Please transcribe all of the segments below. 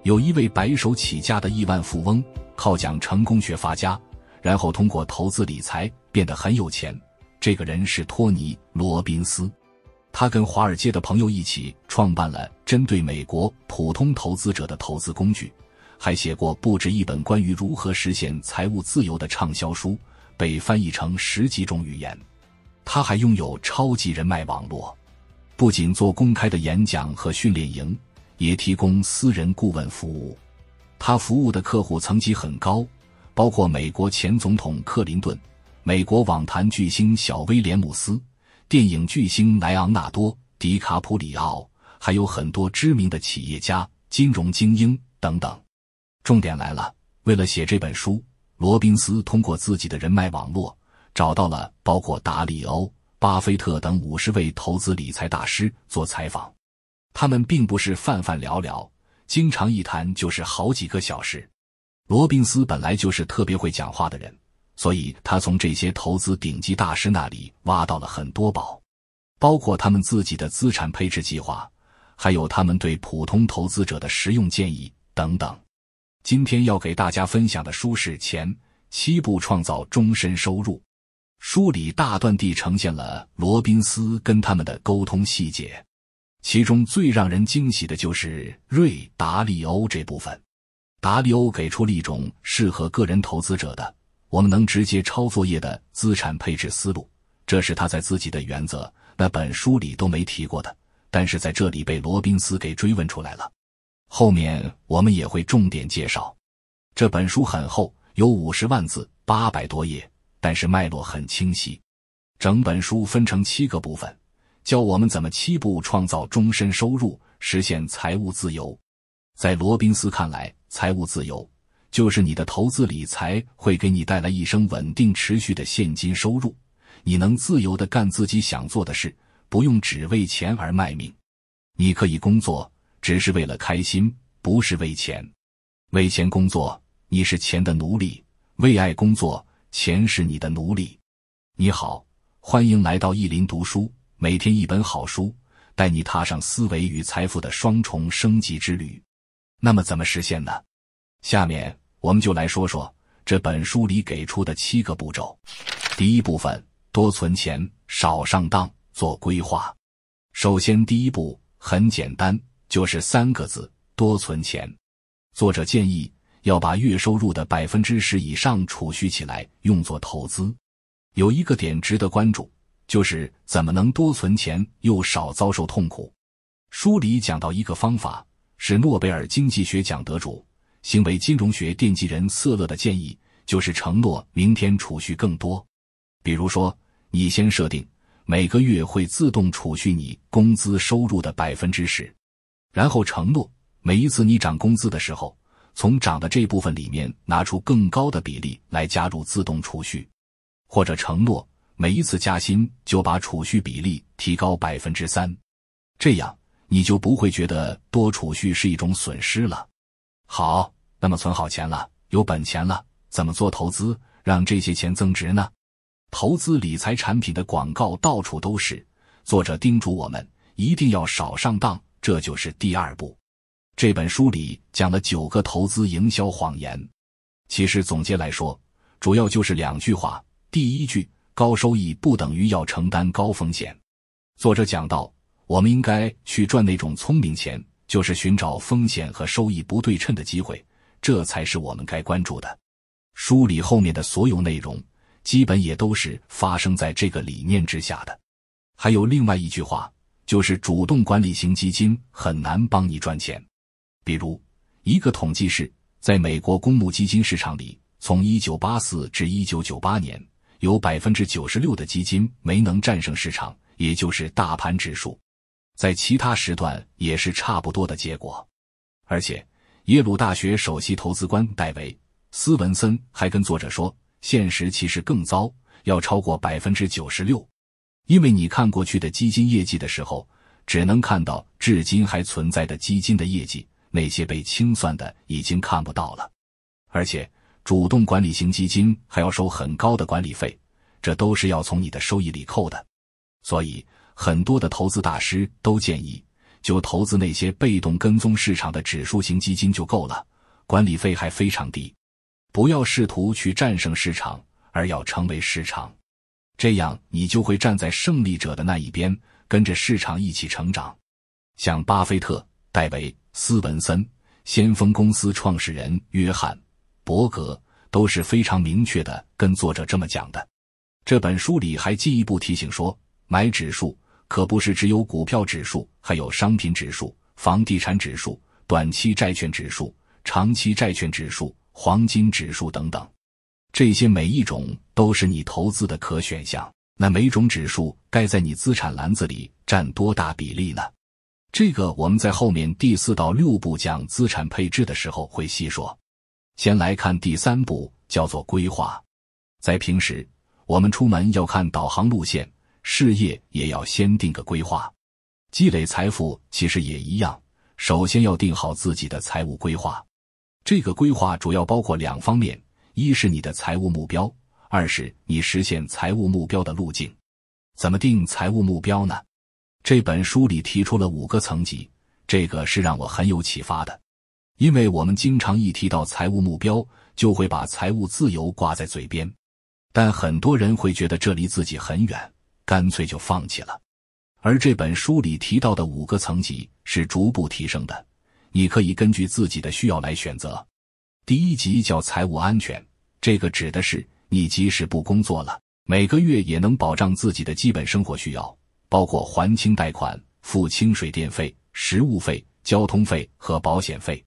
有一位白手起家的亿万富翁，靠讲成功学发家，然后通过投资理财变得很有钱。这个人是托尼·罗宾斯，他跟华尔街的朋友一起创办了针对美国普通投资者的投资工具，还写过不止一本关于如何实现财务自由的畅销书，被翻译成10几种语言。他还拥有超级人脉网络，不仅做公开的演讲和训练营，也提供私人顾问服务。他服务的客户层级很高，包括美国前总统克林顿、美国网坛巨星小威廉姆斯、电影巨星莱昂纳多·迪卡普里奥，还有很多知名的企业家、金融精英等等。重点来了，为了写这本书，罗宾斯通过自己的人脉网络，找到了包括达利欧、巴菲特等50位投资理财大师做采访。他们并不是泛泛聊聊，经常一谈就是好几个小时。罗宾斯本来就是特别会讲话的人，所以他从这些投资顶级大师那里挖到了很多宝，包括他们自己的资产配置计划，还有他们对普通投资者的实用建议等等。今天要给大家分享的书是《前7步创造终身收入》，书里大段地呈现了罗宾斯跟他们的沟通细节，其中最让人惊喜的就是瑞达利欧这部分。达利欧给出了一种适合个人投资者的我们能直接抄作业的资产配置思路，这是他在自己的原则那本书里都没提过的，但是在这里被罗宾斯给追问出来了。后面我们也会重点介绍。这本书很厚，有50万字，800多页，但是脉络很清晰。整本书分成7个部分，教我们怎么7步创造终身收入，实现财务自由。在罗宾斯看来，财务自由就是你的投资理财会给你带来一生稳定持续的现金收入，你能自由地干自己想做的事，不用只为钱而卖命。你可以工作，只是为了开心，不是为钱。为钱工作，你是钱的奴隶；为爱工作，钱是你的奴隶。你好，欢迎来到意林读书，每天一本好书，带你踏上思维与财富的双重升级之旅。那么怎么实现呢？下面我们就来说说这本书里给出的7个步骤。第一部分，多存钱，少上当，做规划。首先第一步很简单，就是3个字，多存钱。作者建议要把月收入的10%以上储蓄起来，用作投资。有一个点值得关注，就是怎么能多存钱又少遭受痛苦。书里讲到一个方法，是诺贝尔经济学奖得主、行为金融学奠基人瑟勒的建议，就是承诺明天储蓄更多。比如说，你先设定每个月会自动储蓄你工资收入的10%，然后承诺每一次你涨工资的时候，从涨的这部分里面拿出更高的比例来加入自动储蓄，或者承诺每一次加薪就把储蓄比例提高3%，这样你就不会觉得多储蓄是一种损失了。好，那么存好钱了，有本钱了，怎么做投资，让这些钱增值呢？投资理财产品的广告到处都是，作者叮嘱我们一定要少上当，这就是第2步。这本书里讲了9个投资营销谎言，其实总结来说，主要就是2句话。第一句，高收益不等于要承担高风险。作者讲到，我们应该去赚那种聪明钱，就是寻找风险和收益不对称的机会，这才是我们该关注的。书里后面的所有内容，基本也都是发生在这个理念之下的。还有另外一句话，就是主动管理型基金很难帮你赚钱。比如，一个统计是，在美国公募基金市场里，从1984至1998年，有 96% 的基金没能战胜市场，也就是大盘指数。在其他时段也是差不多的结果。而且，耶鲁大学首席投资官戴维·斯文森还跟作者说，现实其实更糟，要超过 96%。因为你看过去的基金业绩的时候，只能看到至今还存在的基金的业绩，那些被清算的已经看不到了。而且主动管理型基金还要收很高的管理费，这都是要从你的收益里扣的。所以很多的投资大师都建议就投资那些被动跟踪市场的指数型基金就够了，管理费还非常低。不要试图去战胜市场，而要成为市场，这样你就会站在胜利者的那一边，跟着市场一起成长。像巴菲特、戴维、斯文森、先锋公司创始人约翰·伯格都是非常明确的跟作者这么讲的。这本书里还进一步提醒说，买指数可不是只有股票指数，还有商品指数、房地产指数、短期债券指数、长期债券指数、黄金指数等等。这些每一种都是你投资的可选项，那每种指数该在你资产篮子里占多大比例呢？这个我们在后面第4到6部讲资产配置的时候会细说。先来看第3步，叫做规划。在平时，我们出门要看导航路线，事业也要先定个规划。积累财富其实也一样，首先要定好自己的财务规划。这个规划主要包括2方面，一是你的财务目标，二是你实现财务目标的路径。怎么定财务目标呢？这本书里提出了5个层级，这个是让我很有启发的。因为我们经常一提到财务目标，就会把财务自由挂在嘴边，但很多人会觉得这离自己很远，干脆就放弃了。而这本书里提到的5个层级是逐步提升的，你可以根据自己的需要来选择。第1级叫财务安全，这个指的是你即使不工作了，每个月也能保障自己的基本生活需要，包括还清贷款、付清水电费、食物费、交通费和保险费。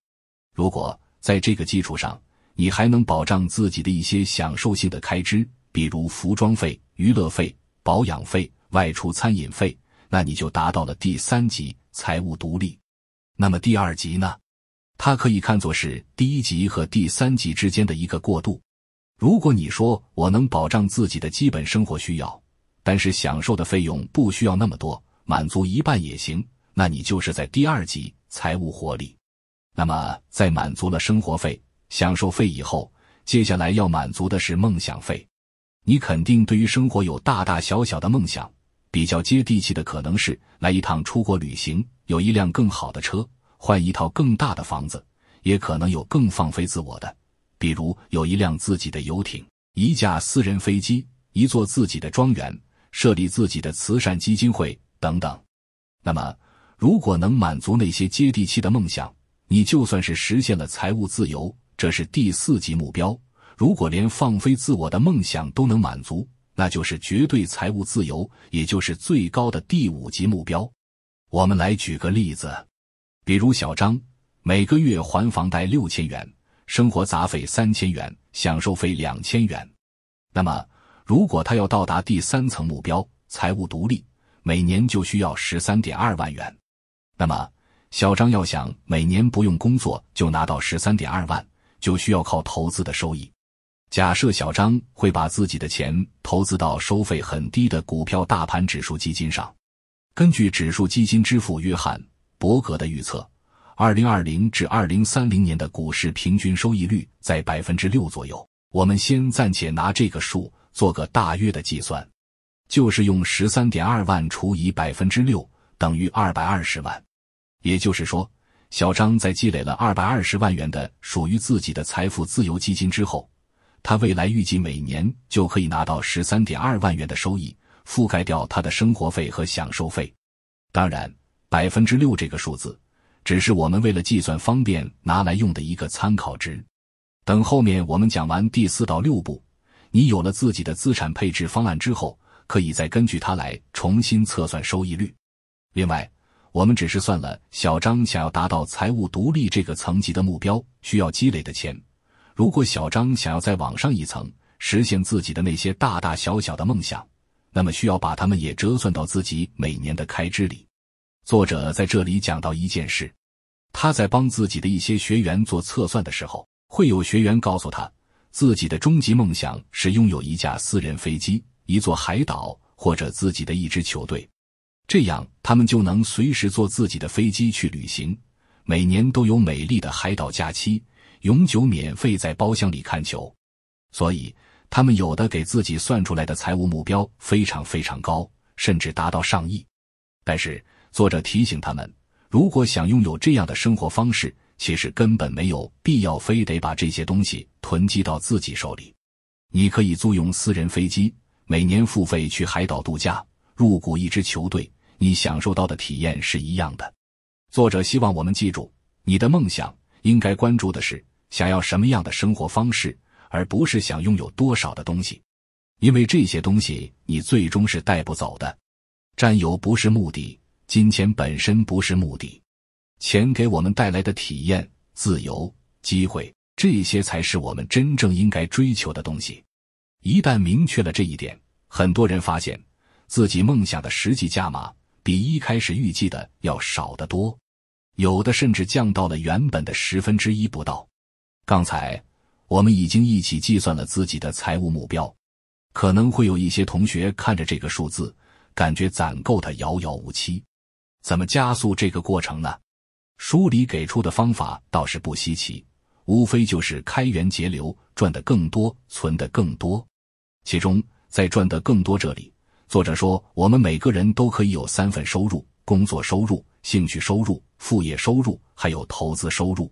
如果在这个基础上，你还能保障自己的一些享受性的开支，比如服装费、娱乐费、保养费、外出餐饮费，那你就达到了第3级，财务独立。那么第2级呢？它可以看作是第1级和第3级之间的一个过渡。如果你说我能保障自己的基本生活需要，但是享受的费用不需要那么多，满足一半也行，那你就是在第2级，财务活力。那么在满足了生活费、享受费以后，接下来要满足的是梦想费。你肯定对于生活有大大小小的梦想，比较接地气的可能是来一趟出国旅行，有一辆更好的车，换一套更大的房子，也可能有更放飞自我的，比如有一辆自己的游艇，一架私人飞机，一座自己的庄园，设立自己的慈善基金会等等。那么如果能满足那些接地气的梦想，你就算是实现了财务自由，这是第4级目标。如果连放飞自我的梦想都能满足，那就是绝对财务自由，也就是最高的第5级目标。我们来举个例子，比如小张每个月还房贷6000元，生活杂费3000元，享受费2000元。那么如果他要到达第3层目标，财务独立，每年就需要 13.2 万元。那么小张要想每年不用工作就拿到 13.2 万，就需要靠投资的收益。假设小张会把自己的钱投资到收费很低的股票大盘指数基金上。根据指数基金之父约翰·伯格的预测，2020至2030年的股市平均收益率在 6% 左右。我们先暂且拿这个数做个大约的计算，就是用 13.2 万除以 6%， 等于220万。也就是说，小张在积累了220万元的属于自己的财富自由基金之后，他未来预计每年就可以拿到 13.2 万元的收益，覆盖掉他的生活费和享受费。当然 6% 这个数字只是我们为了计算方便拿来用的一个参考值。等后面我们讲完第4到6步，你有了自己的资产配置方案之后，可以再根据它来重新测算收益率。另外，我们只是算了小张想要达到财务独立这个层级的目标需要积累的钱。如果小张想要再往上一层，实现自己的那些大大小小的梦想，那么需要把它们也折算到自己每年的开支里。作者在这里讲到一件事，他在帮自己的一些学员做测算的时候，会有学员告诉他，自己的终极梦想是拥有一架私人飞机、一座海岛或者自己的一支球队。这样他们就能随时坐自己的飞机去旅行，每年都有美丽的海岛假期，永久免费在包厢里看球。所以他们有的给自己算出来的财务目标非常非常高，甚至达到上亿。但是作者提醒他们，如果想拥有这样的生活方式，其实根本没有必要非得把这些东西囤积到自己手里。你可以租用私人飞机，每年付费去海岛度假，入股一支球队，你享受到的体验是一样的。作者希望我们记住，你的梦想应该关注的是想要什么样的生活方式，而不是想拥有多少的东西。因为这些东西你最终是带不走的。占有不是目的，金钱本身不是目的，钱给我们带来的体验、自由、机会，这些才是我们真正应该追求的东西。一旦明确了这一点，很多人发现自己梦想的实际价码比一开始预计的要少得多，有的甚至降到了原本的1/10不到。刚才我们已经一起计算了自己的财务目标，可能会有一些同学看着这个数字，感觉攒够它遥遥无期。怎么加速这个过程呢？书里给出的方法倒是不稀奇，无非就是开源节流，赚得更多，存得更多。其中在赚得更多这里，作者说我们每个人都可以有3份收入：工作收入、兴趣收入、副业收入，还有投资收入。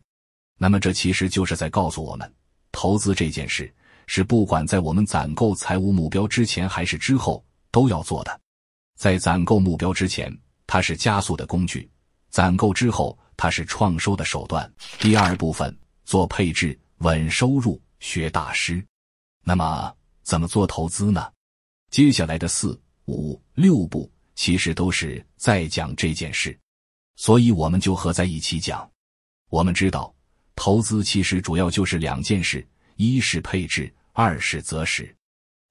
那么这其实就是在告诉我们，投资这件事是不管在我们攒够财务目标之前还是之后都要做的。在攒够目标之前，它是加速的工具；攒够之后，它是创收的手段。第二部分，做配置，稳收入，学大师。那么怎么做投资呢？接下来的4、5、6步其实都是在讲这件事，所以我们就合在一起讲。我们知道投资其实主要就是2件事，一是配置，二是择时。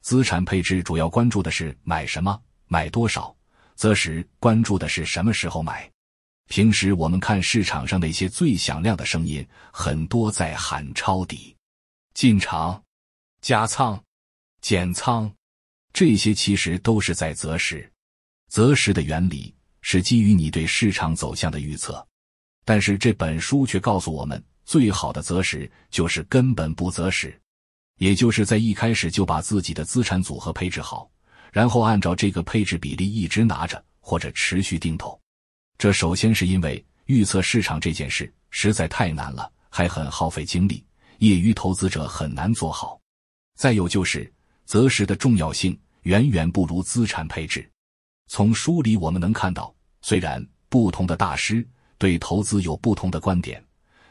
资产配置主要关注的是买什么，买多少，择时关注的是什么时候买。平时我们看市场上那些最响亮的声音，很多在喊抄底、进场、加仓、减仓，这些其实都是在择时。择时的原理是基于你对市场走向的预测，但是这本书却告诉我们，最好的择时就是根本不择时，也就是在一开始就把自己的资产组合配置好，然后按照这个配置比例一直拿着，或者持续定投。这首先是因为预测市场这件事实在太难了，还很耗费精力，业余投资者很难做好。再有就是择时的重要性远远不如资产配置。从书里我们能看到，虽然不同的大师对投资有不同的观点，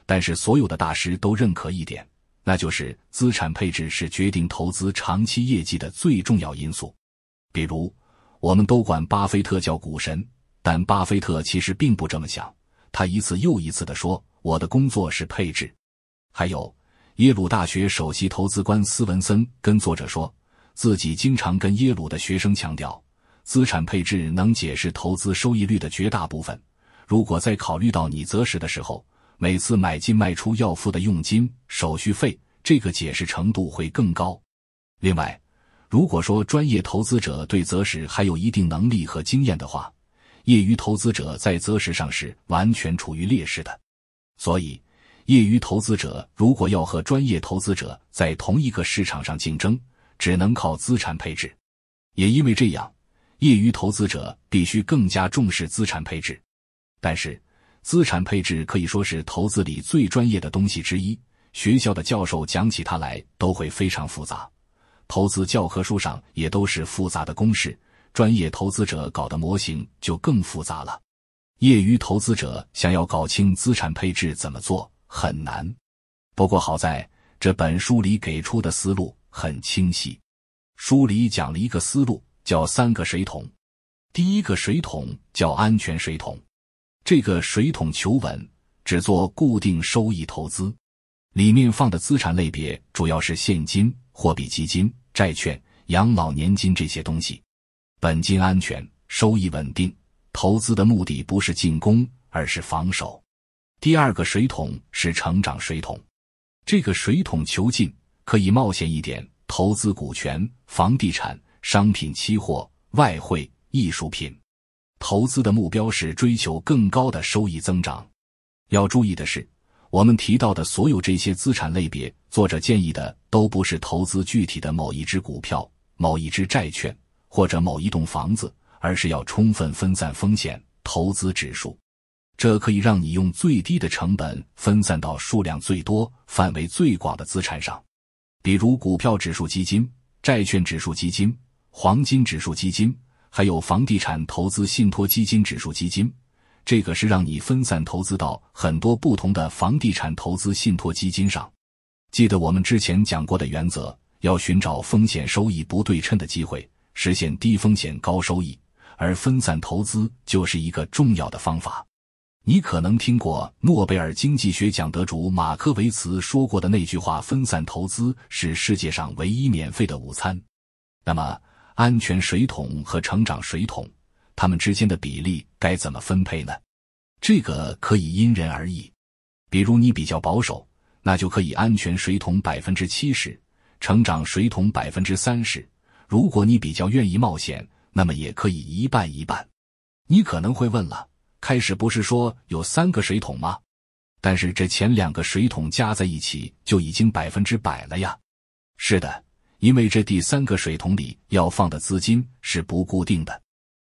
但是所有的大师都认可一点，那就是资产配置是决定投资长期业绩的最重要因素。比如我们都管巴菲特叫股神，但巴菲特其实并不这么想，他一次又一次地说，我的工作是配置。还有耶鲁大学首席投资官斯文森跟作者说，自己经常跟耶鲁的学生强调，资产配置能解释投资收益率的绝大部分，如果再考虑到你择时的时候，每次买进卖出要付的佣金、手续费，这个解释程度会更高。另外，如果说专业投资者对择时还有一定能力和经验的话，业余投资者在择时上是完全处于劣势的。所以业余投资者如果要和专业投资者在同一个市场上竞争，只能靠资产配置。也因为这样，业余投资者必须更加重视资产配置。但是资产配置可以说是投资里最专业的东西之一，学校的教授讲起它来都会非常复杂，投资教科书上也都是复杂的公式，专业投资者搞的模型就更复杂了。业余投资者想要搞清资产配置怎么做很难，不过好在这本书里给出的思路很清晰。书里讲了一个思路，叫3个水桶。第一个水桶叫安全水桶，这个水桶求稳，只做固定收益投资，里面放的资产类别主要是现金、货币基金、债券、养老年金这些东西。本金安全，收益稳定，投资的目的不是进攻，而是防守。第二个水桶是成长水桶，这个水桶求进，可以冒险一点，投资股权、房地产、商品期货、外汇、艺术品。投资的目标是追求更高的收益增长。要注意的是，我们提到的所有这些资产类别，作者建议的都不是投资具体的某一只股票、某一只债券或者某一栋房子，而是要充分分散风险，投资指数。这可以让你用最低的成本分散到数量最多、范围最广的资产上，比如股票指数基金、债券指数基金、黄金指数基金，还有房地产投资信托基金指数基金。这个是让你分散投资到很多不同的房地产投资信托基金上。记得我们之前讲过的原则，要寻找风险收益不对称的机会，实现低风险高收益，而分散投资就是一个重要的方法。你可能听过诺贝尔经济学奖得主马科维茨说过的那句话，分散投资是世界上唯一免费的午餐。那么安全水桶和成长水桶，它们之间的比例该怎么分配呢？这个可以因人而异。比如你比较保守，那就可以安全水桶 70%， 成长水桶 30%。 如果你比较愿意冒险，那么也可以一半一半。你可能会问了，开始不是说有3个水桶吗？但是这前2个水桶加在一起就已经100%了呀。是的，因为这第3个水桶里要放的资金是不固定的。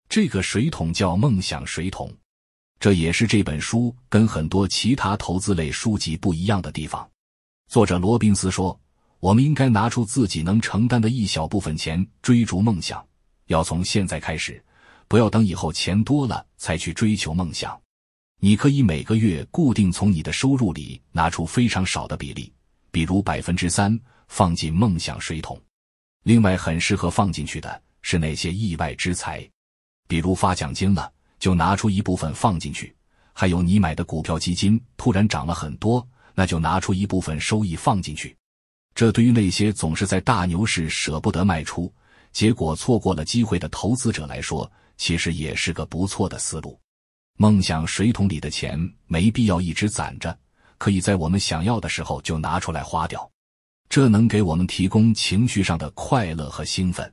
这个水桶叫梦想水桶。这也是这本书跟很多其他投资类书籍不一样的地方。作者罗宾斯说，我们应该拿出自己能承担的一小部分钱追逐梦想，要从现在开始，不要等以后钱多了才去追求梦想。你可以每个月固定从你的收入里拿出非常少的比例，比如 3%， 放进梦想水桶。另外很适合放进去的是那些意外之财，比如发奖金了，就拿出一部分放进去，还有你买的股票基金突然涨了很多，那就拿出一部分收益放进去。这对于那些总是在大牛市舍不得卖出，结果错过了机会的投资者来说，其实也是个不错的思路。梦想水桶里的钱没必要一直攒着，可以在我们想要的时候就拿出来花掉，这能给我们提供情绪上的快乐和兴奋，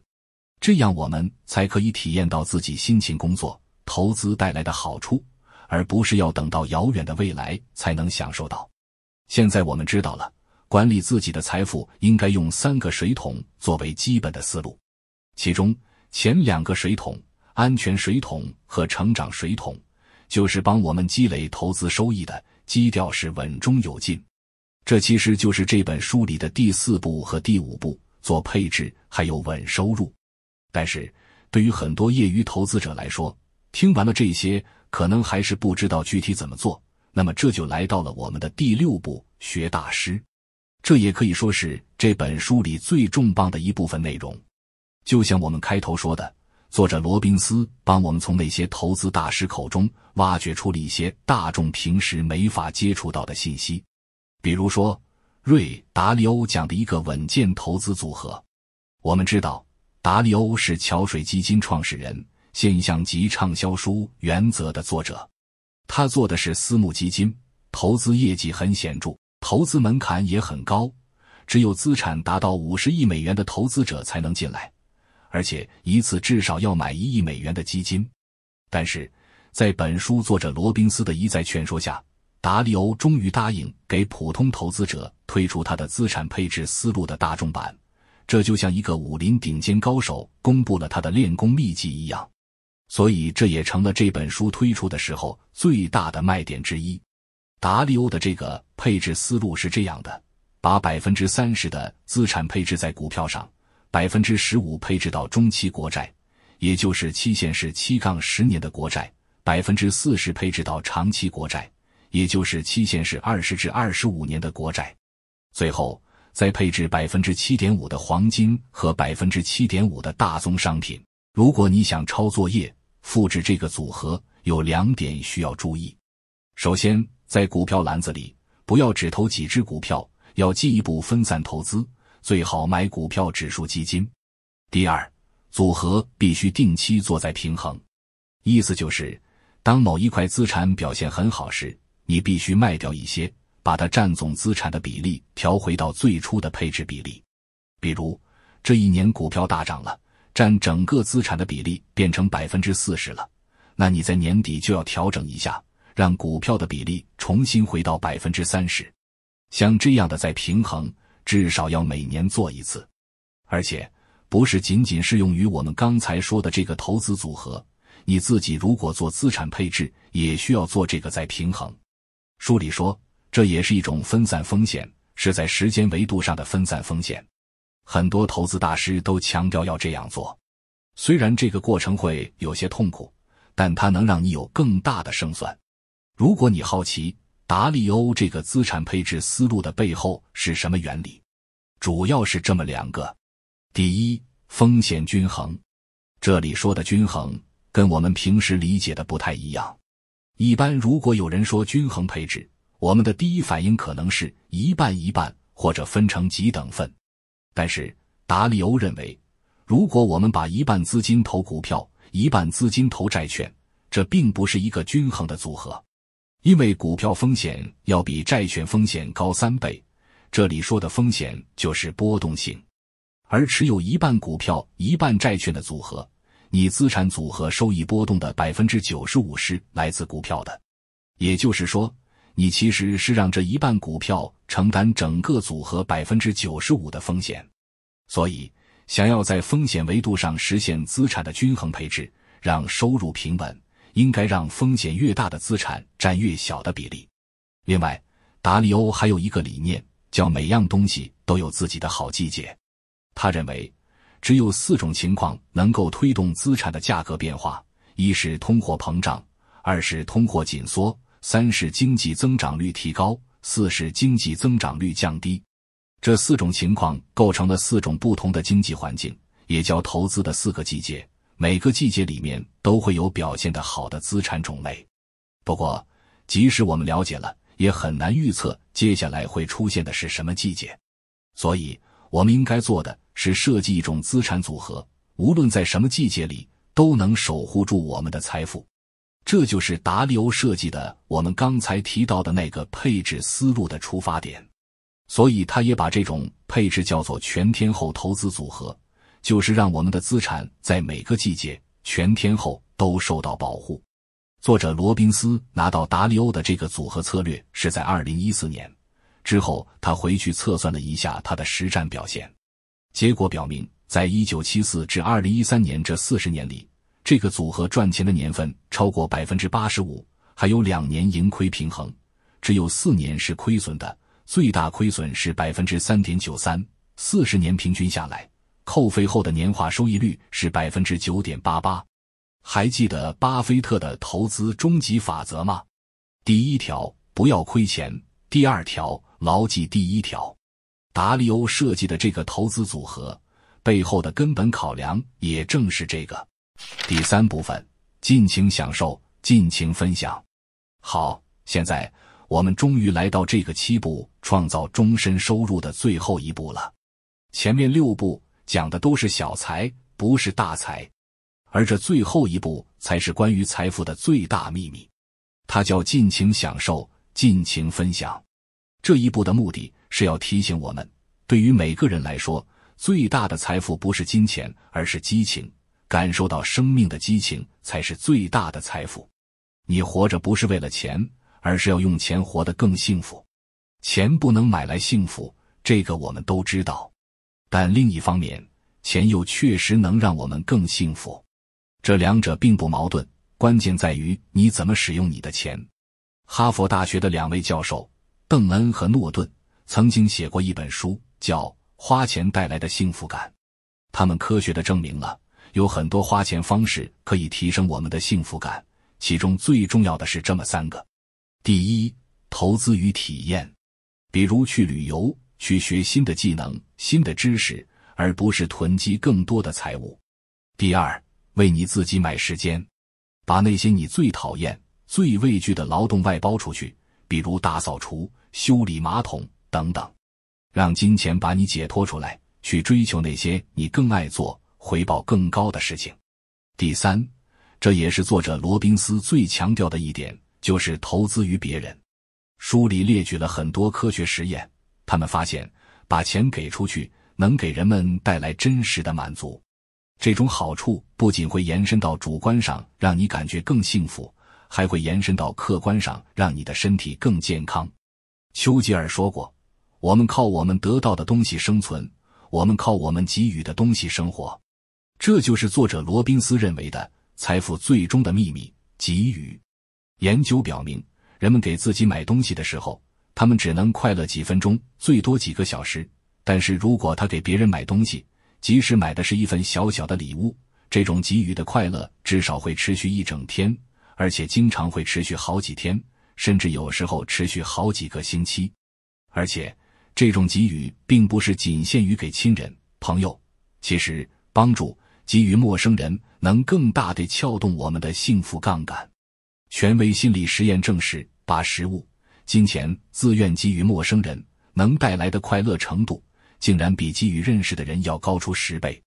这样我们才可以体验到自己辛勤工作投资带来的好处，而不是要等到遥远的未来才能享受到。现在我们知道了，管理自己的财富应该用3个水桶作为基本的思路。其中前2个水桶，安全水桶和成长水桶，就是帮我们积累投资收益的，基调是稳中有进。这其实就是这本书里的第4步和第5步，做配置还有稳收入。但是对于很多业余投资者来说，听完了这些可能还是不知道具体怎么做，那么这就来到了我们的第6步，学大师。这也可以说是这本书里最重磅的一部分内容。就像我们开头说的，作者罗宾斯帮我们从那些投资大师口中挖掘出了一些大众平时没法接触到的信息。比如说瑞达利欧讲的一个稳健投资组合。我们知道达利欧是桥水基金创始人，现象级畅销书《原则》的作者。他做的是私募基金，投资业绩很显著，投资门槛也很高，只有资产达到50亿美元的投资者才能进来，而且一次至少要买1亿美元的基金。但是在本书作者罗宾斯的一再劝说下，达利欧终于答应给普通投资者推出他的资产配置思路的大众版，这就像一个武林顶尖高手公布了他的练功秘籍一样，所以这也成了这本书推出的时候最大的卖点之一。达利欧的这个配置思路是这样的，把 30% 的资产配置在股票上， 15% 配置到中期国债，也就是期限是 7-10 年的国债， 40% 配置到长期国债，也就是期限是20至25年的国债，最后再配置 7.5% 的黄金和 7.5% 的大宗商品。如果你想抄作业复制这个组合，有2点需要注意。首先，在股票篮子里不要只投几只股票，要进一步分散投资，最好买股票指数基金。第二，组合必须定期做再平衡，意思就是当某一块资产表现很好时，你必须卖掉一些，把它占总资产的比例调回到最初的配置比例。比如这一年股票大涨了，占整个资产的比例变成 40% 了，那你在年底就要调整一下，让股票的比例重新回到 30%。 像这样的再平衡至少要每年做一次，而且不是仅仅适用于我们刚才说的这个投资组合，你自己如果做资产配置，也需要做这个再平衡。书里说，这也是一种分散风险，是在时间维度上的分散风险。很多投资大师都强调要这样做，虽然这个过程会有些痛苦，但它能让你有更大的胜算。如果你好奇达利欧这个资产配置思路的背后是什么原理，主要是这么2个。第一，风险均衡。这里说的均衡跟我们平时理解的不太一样。一般如果有人说均衡配置，我们的第一反应可能是一半一半，或者分成几等份。但是达利欧认为，如果我们把一半资金投股票，一半资金投债券，这并不是一个均衡的组合，因为股票风险要比债券风险高3倍，这里说的风险就是波动性。而持有一半股票一半债券的组合，你资产组合收益波动的 95% 是来自股票的。也就是说，你其实是让这一半股票承担整个组合 95% 的风险。所以想要在风险维度上实现资产的均衡配置，让收入平稳，应该让风险越大的资产占越小的比例。另外，达利欧还有一个理念，叫每样东西都有自己的好季节。他认为只有4种情况能够推动资产的价格变化：一是通货膨胀，2是通货紧缩，3是经济增长率提高，4是经济增长率降低。这4种情况构成了4种不同的经济环境，也叫投资的4个季节，每个季节里面都会有表现得好的资产种类。不过即使我们了解了，也很难预测接下来会出现的是什么季节。所以我们应该做的是设计一种资产组合，无论在什么季节里都能守护住我们的财富。这就是达利欧设计的我们刚才提到的那个配置思路的出发点。所以他也把这种配置叫做全天候投资组合，就是让我们的资产在每个季节全天候都受到保护。作者罗宾斯拿到达利欧的这个组合策略是在2014年，之后他回去测算了一下他的实战表现，结果表明在1974至2013年这40年里，这个组合赚钱的年份超过 85%， 还有2年盈亏平衡，只有4年是亏损的，最大亏损是 3.93%， 40年平均下来，扣费后的年化收益率是 9.88%。 还记得巴菲特的投资终极法则吗？第1条，不要亏钱；第2条，牢记第1条。达利欧设计的这个投资组合背后的根本考量也正是这个。第3部分，尽情享受，尽情分享。好，现在我们终于来到这个7步创造终身收入的最后一步了。前面6步讲的都是小财，不是大财，而这最后一步才是关于财富的最大秘密，它叫尽情享受，尽情分享。这一步的目的是要提醒我们，对于每个人来说，最大的财富不是金钱，而是激情，感受到生命的激情才是最大的财富。你活着不是为了钱，而是要用钱活得更幸福。钱不能买来幸福，这个我们都知道，但另一方面，钱又确实能让我们更幸福。这两者并不矛盾，关键在于你怎么使用你的钱。哈佛大学的2位教授邓恩和诺顿曾经写过一本书，叫《花钱带来的幸福感》。他们科学地证明了有很多花钱方式可以提升我们的幸福感，其中最重要的是这么3个。第1，投资与体验，比如去旅游，去学新的技能、新的知识，而不是囤积更多的财物。第2，为你自己买时间，把那些你最讨厌、最畏惧的劳动外包出去，比如大扫除、修理马桶等等，让金钱把你解脱出来，去追求那些你更爱做、回报更高的事情。第3，这也是作者罗宾斯最强调的一点，就是投资于别人。书里列举了很多科学实验，他们发现把钱给出去能给人们带来真实的满足。这种好处不仅会延伸到主观上让你感觉更幸福，还会延伸到客观上让你的身体更健康。丘吉尔说过，我们靠我们得到的东西生存，我们靠我们给予的东西生活。这就是作者罗宾斯认为的财富最终的秘密，给予。研究表明，人们给自己买东西的时候，他们只能快乐几分钟，最多几个小时。但是如果他给别人买东西，即使买的是一份小小的礼物，这种给予的快乐至少会持续一整天，而且经常会持续好几天，甚至有时候持续好几个星期。而且这种给予并不是仅限于给亲人、朋友，其实帮助给予陌生人能更大地撬动我们的幸福杠杆。权威心理实验证实，把食物、金钱自愿给予陌生人能带来的快乐程度，竟然比给予认识的人要高出10倍。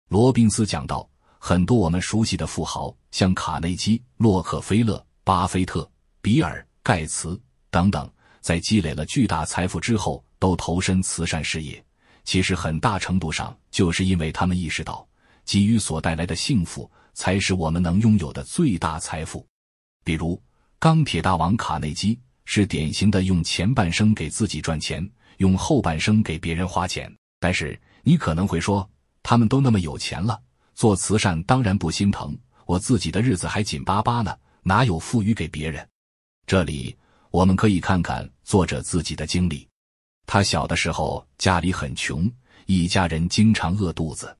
罗宾斯讲到，很多我们熟悉的富豪，像卡内基、洛克菲勒、巴菲特、比尔、盖茨等等，在积累了巨大财富之后，都投身慈善事业。其实很大程度上就是因为他们意识到，给予所带来的幸福才是我们能拥有的最大财富。比如钢铁大王卡内基是典型的用前半生给自己赚钱，用后半生给别人花钱。但是你可能会说，他们都那么有钱了，做慈善当然不心疼，我自己的日子还紧巴巴呢，哪有富裕给别人？这里我们可以看看作者自己的经历。他小的时候家里很穷，一家人经常饿肚子。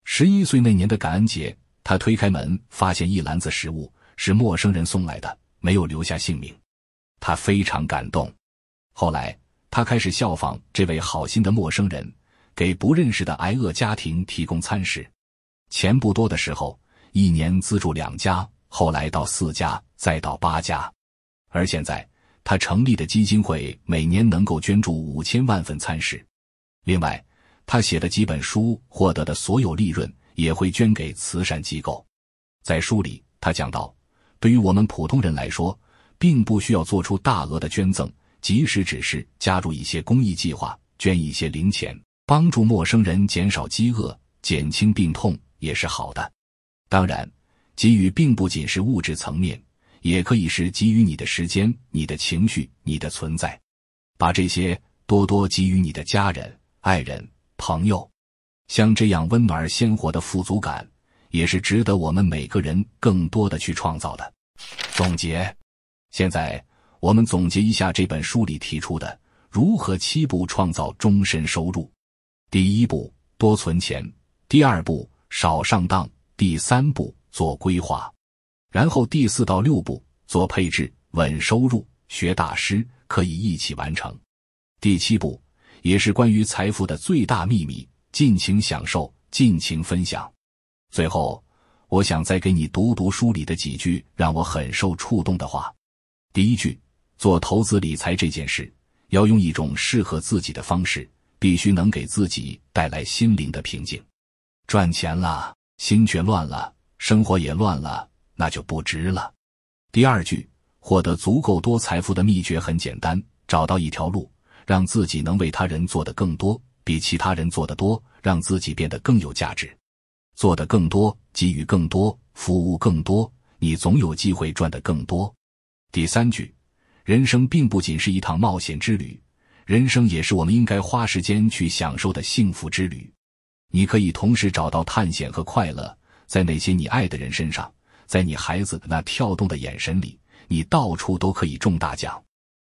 11岁那年的感恩节，他推开门发现一篮子食物是陌生人送来的，没有留下姓名。他非常感动。后来他开始效仿这位好心的陌生人，给不认识的挨饿家庭提供餐食。钱不多的时候，一年资助2家，后来到4家，再到8家。而现在他成立的基金会每年能够捐助5000万份餐食。另外他写的几本书获得的所有利润也会捐给慈善机构。在书里他讲到，对于我们普通人来说，并不需要做出大额的捐赠，即使只是加入一些公益计划，捐一些零钱，帮助陌生人减少饥饿，减轻病痛，也是好的。当然，给予并不仅是物质层面，也可以是给予你的时间、你的情绪、你的存在。把这些多多给予你的家人、爱人、朋友。像这样温暖鲜活的富足感，也是值得我们每个人更多的去创造的。总结，现在我们总结一下这本书里提出的如何7步创造终身收入。第1步，多存钱；第2步，少上当；第3步，做规划；然后第4到6步，做配置，稳收入，学大师，可以一起完成。第7步，也是关于财富的最大秘密，尽情享受，尽情分享。最后，我想再给你读读书里的几句让我很受触动的话。第1句，做投资理财这件事，要用一种适合自己的方式，必须能给自己带来心灵的平静。赚钱了，心却乱了，生活也乱了，那就不值了。第2句，获得足够多财富的秘诀很简单，找到一条路，让自己能为他人做得更多，比其他人做得多，让自己变得更有价值。做得更多，给予更多，服务更多，你总有机会赚得更多。第3句，人生并不仅是一趟冒险之旅，人生也是我们应该花时间去享受的幸福之旅。你可以同时找到探险和快乐，在那些你爱的人身上，在你孩子那跳动的眼神里，你到处都可以中大奖。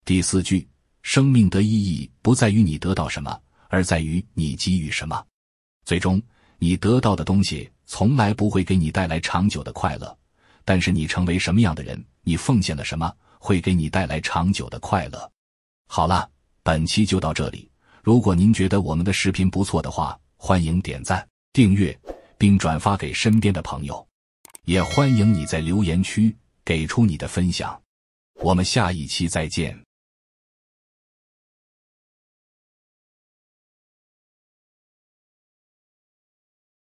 第4句，生命的意义不在于你得到什么，而在于你给予什么。最终，你得到的东西从来不会给你带来长久的快乐，但是你成为什么样的人，你奉献了什么，会给你带来长久的快乐。好了，本期就到这里。如果您觉得我们的视频不错的话，欢迎点赞、订阅，并转发给身边的朋友。也欢迎你在留言区给出你的分享。我们下一期再见。